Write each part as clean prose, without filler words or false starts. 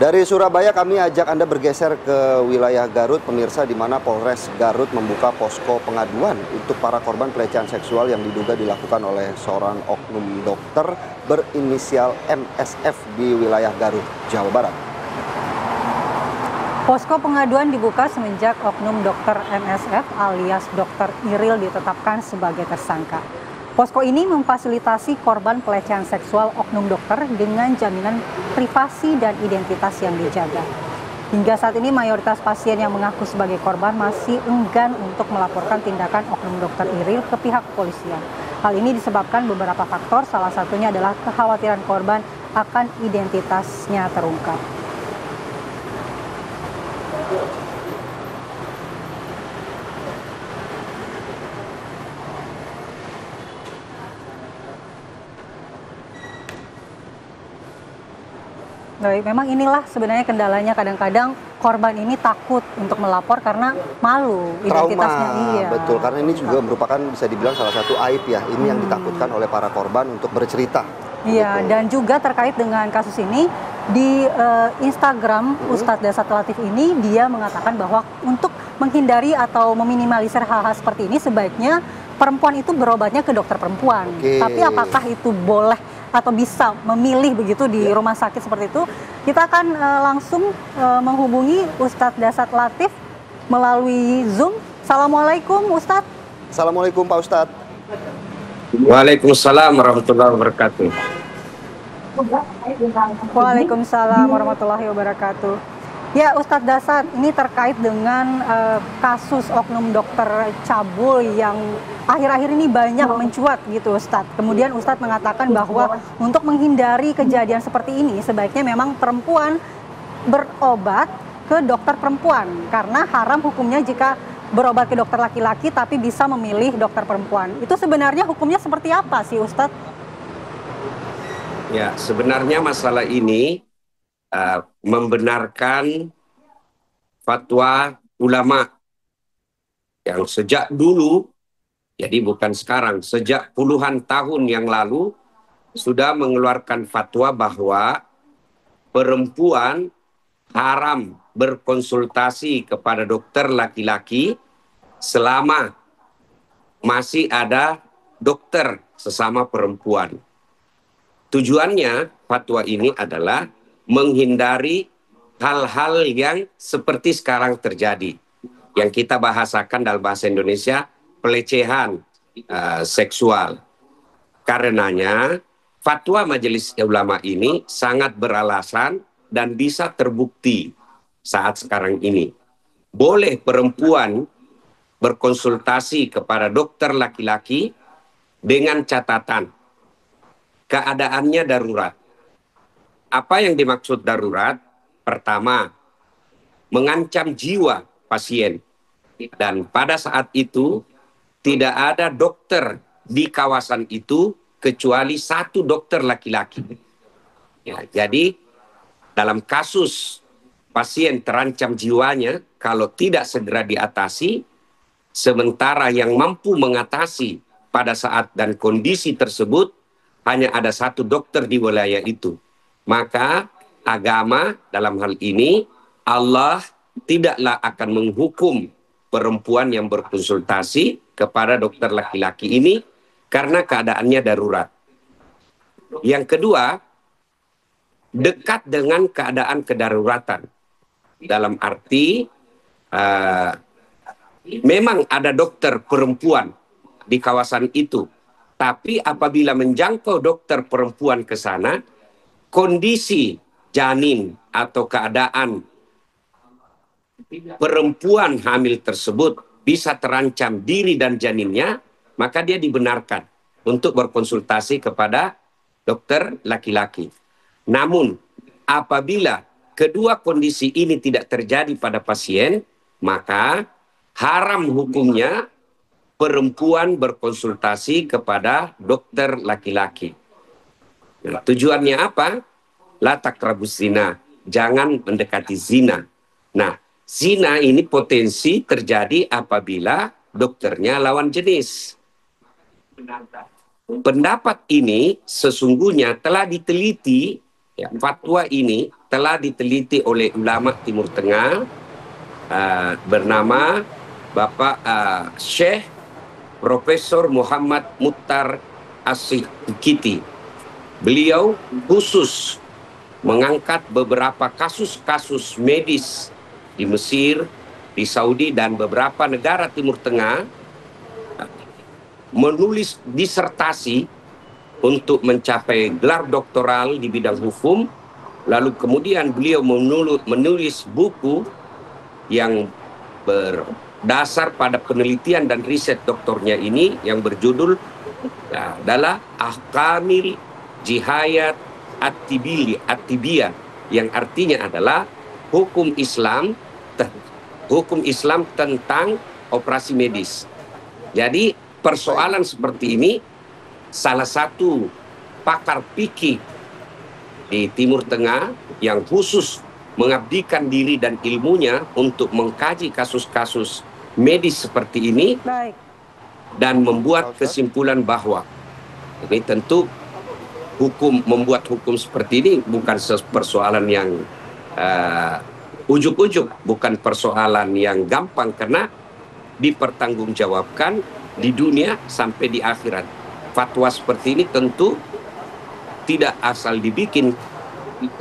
Dari Surabaya kami ajak Anda bergeser ke wilayah Garut, pemirsa, di mana Polres Garut membuka posko pengaduan untuk para korban pelecehan seksual yang diduga dilakukan oleh seorang oknum dokter berinisial MSF di wilayah Garut, Jawa Barat. Posko pengaduan dibuka semenjak oknum dokter MSF alias Dr. Iril ditetapkan sebagai tersangka. Posko ini memfasilitasi korban pelecehan seksual oknum dokter dengan jaminan privasi dan identitas yang dijaga. Hingga saat ini mayoritas pasien yang mengaku sebagai korban masih enggan untuk melaporkan tindakan oknum dokter Iril ke pihak kepolisian. Hal ini disebabkan beberapa faktor, salah satunya adalah kekhawatiran korban akan identitasnya terungkap. Baik, memang inilah sebenarnya kendalanya, kadang-kadang korban ini takut untuk melapor karena malu identitasnya. Iya. Betul, karena ini juga merupakan bisa dibilang salah satu aib ya, ini yang ditakutkan oleh para korban untuk bercerita. Iya, dan juga terkait dengan kasus ini, di Instagram Ustadz Dasat Latif ini dia mengatakan bahwa untuk menghindari atau meminimalisir hal-hal seperti ini sebaiknya perempuan itu berobatnya ke dokter perempuan. Tapi apakah itu boleh atau bisa memilih begitu di rumah sakit seperti itu? Kita akan langsung menghubungi Ustadz Dasat Latif melalui Zoom. Assalamualaikum Ustadz. Assalamualaikum Pak Ustadz. Waalaikumsalam warahmatullahi wabarakatuh. Waalaikumsalam warahmatullahi wabarakatuh. Ya Ustadz Dasat, ini terkait dengan kasus oknum dokter cabul yang akhir-akhir ini banyak mencuat gitu Ustadz. Kemudian Ustadz mengatakan bahwa untuk menghindari kejadian seperti ini sebaiknya memang perempuan berobat ke dokter perempuan. Karena haram hukumnya jika berobat ke dokter laki-laki tapi bisa memilih dokter perempuan. Itu sebenarnya hukumnya seperti apa sih Ustadz? Ya, sebenarnya masalah ini membenarkan fatwa ulama yang sejak dulu, jadi bukan sekarang, sejak puluhan tahun yang lalu sudah mengeluarkan fatwa bahwa perempuan haram berkonsultasi kepada dokter laki-laki selama masih ada dokter sesama perempuan. Tujuannya fatwa ini adalah menghindari hal-hal yang seperti sekarang terjadi, yang kita bahasakan dalam bahasa Indonesia pelecehan seksual. Karenanya fatwa Majelis Ulama ini sangat beralasan dan bisa terbukti saat sekarang ini. Boleh perempuan berkonsultasi kepada dokter laki-laki dengan catatan keadaannya darurat. Apa yang dimaksud darurat? Pertama, mengancam jiwa pasien. Dan pada saat itu, tidak ada dokter di kawasan itu kecuali satu dokter laki-laki. Ya, jadi, dalam kasus pasien terancam jiwanya, kalau tidak segera diatasi, sementara yang mampu mengatasi pada saat dan kondisi tersebut, hanya ada satu dokter di wilayah itu. Maka agama dalam hal ini Allah tidaklah akan menghukum perempuan yang berkonsultasi kepada dokter laki-laki ini karena keadaannya darurat. Yang kedua, dekat dengan keadaan kedaruratan. Dalam arti memang ada dokter perempuan di kawasan itu, tapi apabila menjangkau dokter perempuan ke sana, kondisi janin atau keadaan perempuan hamil tersebut bisa terancam diri dan janinnya, maka dia dibenarkan untuk berkonsultasi kepada dokter laki-laki. Namun, apabila kedua kondisi ini tidak terjadi pada pasien, maka haram hukumnya perempuan berkonsultasi kepada dokter laki-laki. Nah, tujuannya apa? La taqrabuz zina, jangan mendekati zina. Nah, zina ini potensi terjadi apabila dokternya lawan jenis. Pendapat ini sesungguhnya telah diteliti, ya, fatwa ini telah diteliti oleh ulama Timur Tengah bernama Bapak Syekh Profesor Muhammad Mukhtar As-Sikiti. Beliau khusus mengangkat beberapa kasus-kasus medis di Mesir, di Saudi, dan beberapa negara Timur Tengah, menulis disertasi untuk mencapai gelar doktoral di bidang hukum. Lalu kemudian beliau menulis buku yang berdasar pada penelitian dan riset doktornya ini yang berjudul adalah Ahkamil Jihayat At-Tibiyah, yang artinya adalah hukum Islam tentang operasi medis. Jadi persoalan seperti ini salah satu pakar fikih di Timur Tengah yang khusus mengabdikan diri dan ilmunya untuk mengkaji kasus-kasus medis seperti ini. Baik. Dan membuat kesimpulan bahwa ini tentu membuat hukum seperti ini bukan persoalan yang ujuk-ujuk, bukan persoalan yang gampang, karena dipertanggungjawabkan di dunia sampai di akhirat. Fatwa seperti ini tentu tidak asal dibikin,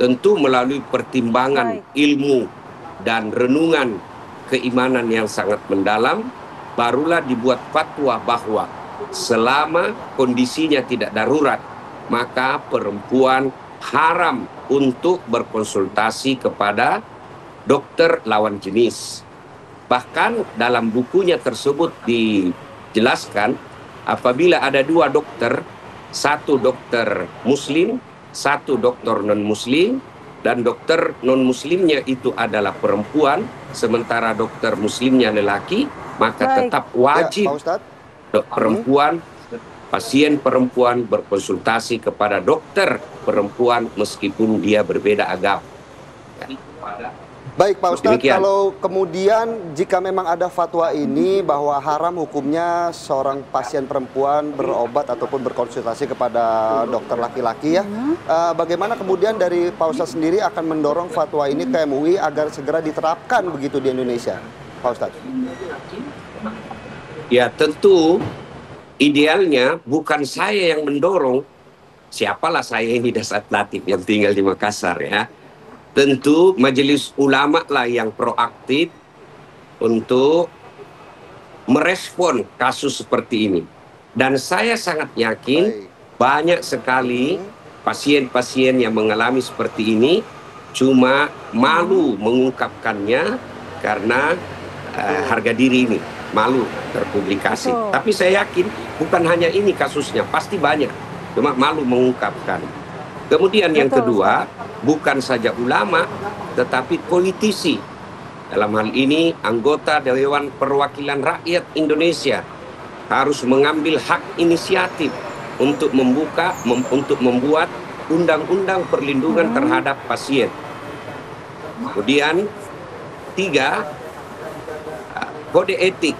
tentu melalui pertimbangan ilmu dan renungan keimanan yang sangat mendalam, barulah dibuat fatwa bahwa selama kondisinya tidak darurat, maka perempuan haram untuk berkonsultasi kepada dokter lawan jenis. Bahkan dalam bukunya tersebut dijelaskan, apabila ada dua dokter, satu dokter muslim, satu dokter non-muslim, dan dokter non-muslimnya itu adalah perempuan, sementara dokter muslimnya lelaki, maka tetap wajib pasien perempuan berkonsultasi kepada dokter perempuan meskipun dia berbeda agama. Baik Pak Ustadz, kalau kemudian jika memang ada fatwa ini bahwa haram hukumnya seorang pasien perempuan berobat ataupun berkonsultasi kepada dokter laki-laki ya, bagaimana kemudian dari Pak Ustadz sendiri akan mendorong fatwa ini ke MUI agar segera diterapkan begitu di Indonesia, Pak Ustadz? Ya tentu idealnya bukan saya yang mendorong, siapalah saya ini Dasat Latif yang tinggal di Makassar ya. Tentu majelis ulama lah yang proaktif untuk merespon kasus seperti ini. Dan saya sangat yakin banyak sekali pasien-pasien yang mengalami seperti ini cuma malu mengungkapkannya karena harga diri ini, malu terpublikasi. Tapi saya yakin bukan hanya ini kasusnya, pasti banyak, cuma malu mengungkapkan. Kemudian yang kedua, bukan saja ulama, tetapi politisi. Dalam hal ini, anggota Dewan Perwakilan Rakyat Indonesia harus mengambil hak inisiatif untuk membuat undang-undang perlindungan terhadap pasien. Kemudian, 3, kode etik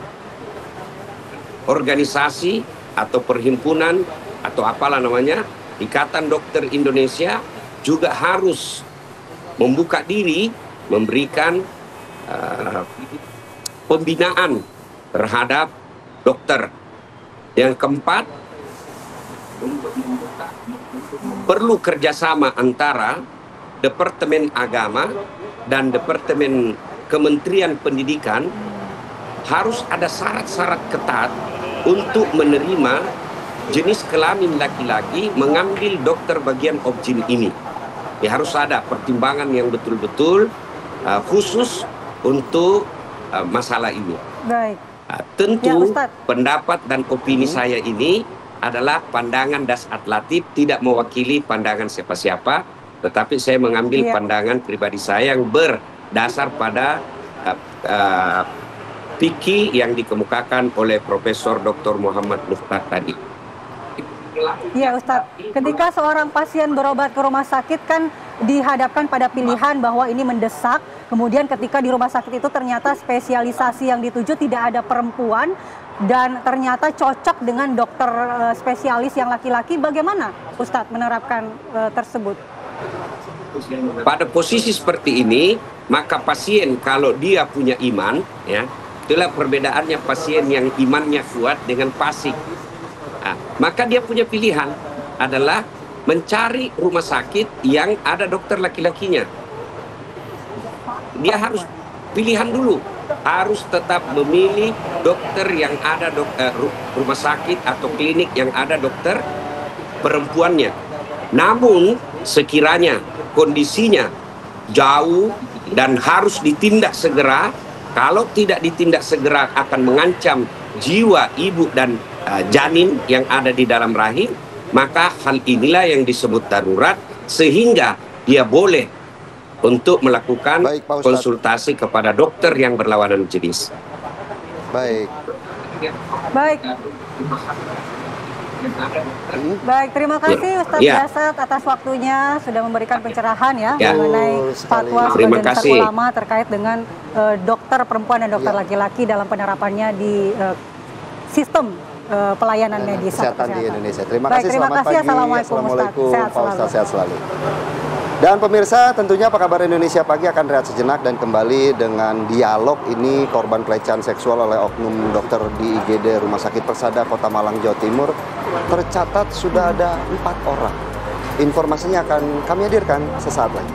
organisasi atau perhimpunan atau apalah namanya, Ikatan Dokter Indonesia juga harus membuka diri, memberikan pembinaan terhadap dokter. Yang keempat, perlu kerjasama antara Departemen Agama dan Departemen Kementerian Pendidikan. Harus ada syarat-syarat ketat untuk menerima jenis kelamin laki-laki mengambil dokter bagian obgyn ini. Ya, harus ada pertimbangan yang betul-betul khusus untuk masalah ini. Baik. Tentu ya, pendapat dan opini saya ini adalah pandangan Dasat Latif, tidak mewakili pandangan siapa-siapa, tetapi saya mengambil pandangan pribadi saya yang berdasar pada fikih yang dikemukakan oleh Profesor Dr. Muhammad Mukhtar tadi. Ya Ustadz, ketika seorang pasien berobat ke rumah sakit kan dihadapkan pada pilihan bahwa ini mendesak, kemudian ketika di rumah sakit itu ternyata spesialisasi yang dituju tidak ada perempuan dan ternyata cocok dengan dokter spesialis yang laki-laki, bagaimana Ustadz menerapkan tersebut? Pada posisi seperti ini, maka pasien kalau dia punya iman, ya, itulah perbedaannya pasien yang imannya kuat dengan fasik. Nah, maka dia punya pilihan adalah mencari rumah sakit yang ada dokter laki-lakinya. Dia harus pilihan dulu, harus tetap memilih dokter yang ada rumah sakit atau klinik yang ada dokter perempuannya. Namun sekiranya kondisinya jauh dan harus ditindak segera, kalau tidak ditindak segera akan mengancam jiwa ibu dan janin yang ada di dalam rahim, maka hal inilah yang disebut darurat, sehingga dia boleh untuk melakukan konsultasi kepada dokter yang berlawanan jenis. Baik, terima kasih Ustadz Jasad atas waktunya, sudah memberikan pencerahan mengenai fatwa Sebagian Besar Ulama terkait dengan dokter perempuan dan dokter laki-laki dalam penerapannya di sistem pelayanan medis kesehatan di Indonesia. Terima kasih, selamat pagi. Assalamualaikum Pak Ustadz, sehat selalu. Dan pemirsa, tentunya Apa Kabar Indonesia Pagi akan rehat sejenak dan kembali dengan dialog ini korban pelecehan seksual oleh oknum dokter di IGD Rumah Sakit Persada Kota Malang, Jawa Timur. Tercatat sudah ada 4 orang. Informasinya akan kami hadirkan sesaat lagi.